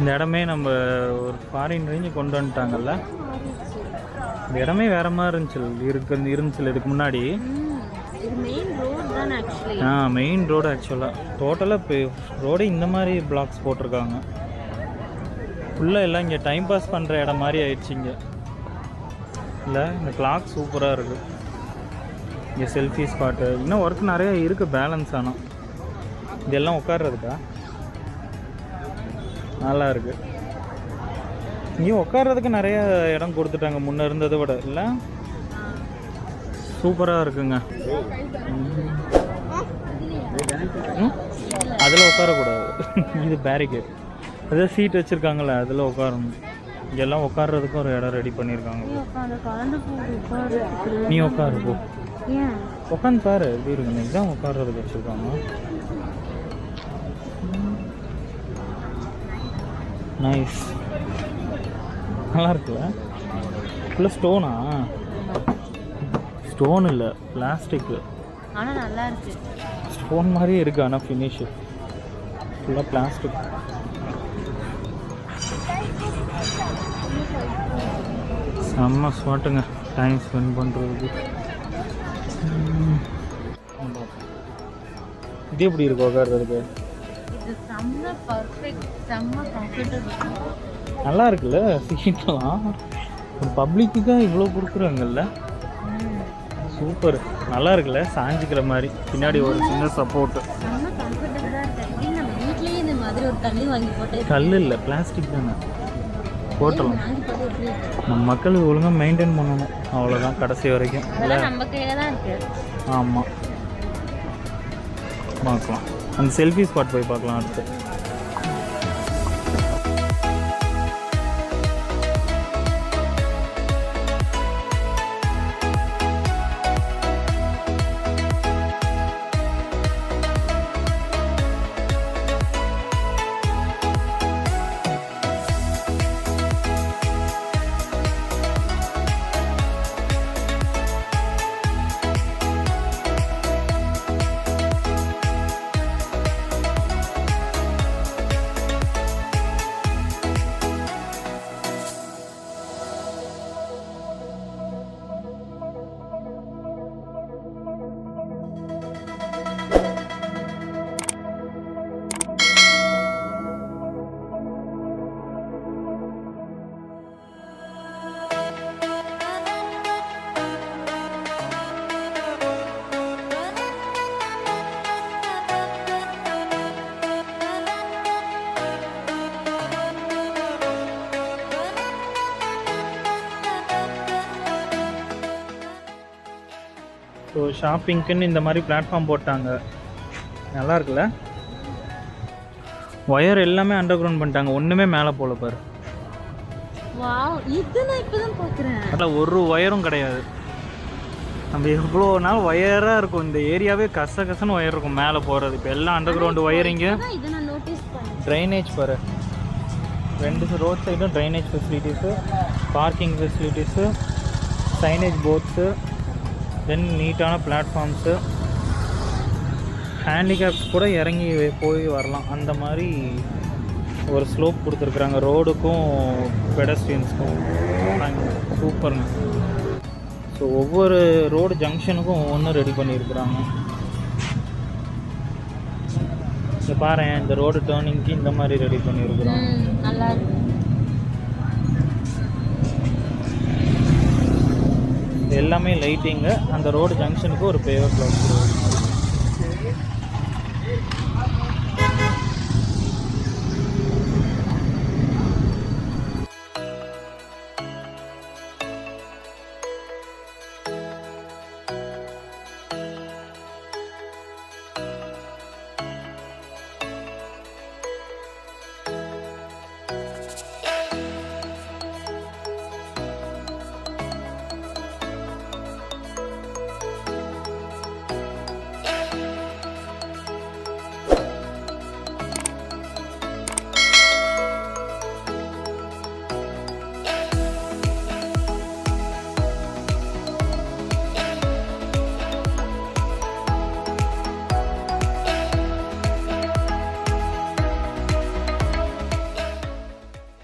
இந்த இடமே நம்ம ஒரு ஃபாரின் ரேஞ்சு கொண்டு வந்துட்டாங்கல்ல. இந்த இடமே வேறு மாதிரி இருந்துச்சு இதுக்கு முன்னாடி. மெயின் ரோடு ஆக்சுவலாக டோட்டலாக இப்போ ரோடு இந்த மாதிரி பிளாக்ஸ் போட்டிருக்காங்க. ஃபுல்லாக எல்லாம் இங்கே டைம் பாஸ் பண்ணுற இடம் மாதிரி ஆயிடுச்சு இங்கே. இல்லை இந்த கிளாக் சூப்பராக இருக்குது. இங்கே செல்ஃபி ஸ்பாட்டு இன்னும் ஒர்க் நிறையா இருக்குது பேலன்ஸ். ஆனால் இதெல்லாம் உட்கார்றதுக்கா நல்லா இருக்குது. இங்கேயும் உட்கார்றதுக்கு நிறைய இடம் கொடுத்துட்டாங்க முன்னே இருந்ததை விட. இல்லை சூப்பராக இருக்குங்க. அதில் உட்காரக்கூடாது, இது பேரிகேட். அதாவது சீட் வச்சுருக்காங்களே அதில் உட்காரணும். இங்கெல்லாம் உட்கார்றதுக்கும் ஒரு இடம் ரெடி பண்ணியிருக்காங்க. நீ உட்காரு போ, உட்காந்து பாரு எப்படி இருக்குங்க. இதுதான் உட்கார்றதுக்கு வச்சுருக்காங்க. நைஸ், நல்லா இருக்குல்ல. ஃபுல்லாக ஸ்டோனா? ஸ்டோன் இல்லை, பிளாஸ்டிக்கு. ஆனால் நல்லா இருக்கு. ஸ்டோன் மாதிரியே இருக்குது ஆனால் ஃபினிஷு ஃபுல்லாக பிளாஸ்டிக். செம்ம ஸ்பாட்டுங்க டைம் ஸ்பெண்ட் பண்ணுறதுக்கு. இது எப்படி இருக்கும் உட்கார்றதுக்கு? நல்லா இருக்குல்ல சீட்லாம். பப்ளிக்குக்காக இவ்வளோ கொடுக்குறாங்கல்ல. சூப்பர், நல்லா இருக்குல்ல. சாஞ்சிக்கிற மாதிரி பின்னாடி ஒரு சின்ன சப்போர்ட்டு. கல் இல்லை, பிளாஸ்டிக் தானே. போட்டலாம். நம்ம மக்கள் ஒழுங்காக மெயின்டைன் பண்ணணும், அவ்வளோதான் கடைசி வரைக்கும். ஆமாம், பார்க்கலாம். அந்த செல்ஃபி ஸ்பாட் போய் பார்க்கலாம் அடுத்து. ஸோ ஷாப்பிங்க்குன்னு இந்த மாதிரி பிளாட்ஃபார்ம் போட்டாங்க, நல்லா இருக்குல்ல. ஒயர் எல்லாமே அண்டர் கிரவுண்ட் பண்ணிட்டாங்க, ஒன்றுமே மேலே போல பாரு. அதில் ஒரு ஒயரும் கிடையாது. நம்ம எவ்வளோ நாள் ஒயராக இருக்கும், இந்த ஏரியாவே கசன்னு ஒயர் இருக்கும் மேலே போகிறது. இப்போ எல்லாம் அண்டர் கிரவுண்டு ஒயரிங்கு. ட்ரைனேஜ் பாரு, ரெண்டு ரோட் சைடும் drainage facilities, parking facilities, signage boards, then நீட்டான பிளாட்ஃபார்ம்ஸு, ஹேண்டிகேப்ஸ் கூட இறங்கி போய் வரலாம். அந்த மாதிரி ஒரு ஸ்லோப் கொடுத்துருக்குறாங்க ரோடுக்கும் பெடஸ்ட்ரியன்ஸுக்கும். சூப்பருங்க. ஸோ ஒவ்வொரு ரோடு ஜங்ஷனுக்கும் ஒவ்வொன்றும் ரெடி பண்ணியிருக்கிறாங்க. இங்கே பாரு, இந்த ரோடு டேர்னிங்க்கு இந்த மாதிரி ரெடி பண்ணியிருக்கிறோம். நல்லா இருக்கு. எல்லாமே லைட்டிங்கு. அந்த ரோடு ஜங்ஷனுக்கு ஒரு பேவர் கிளாஸ்.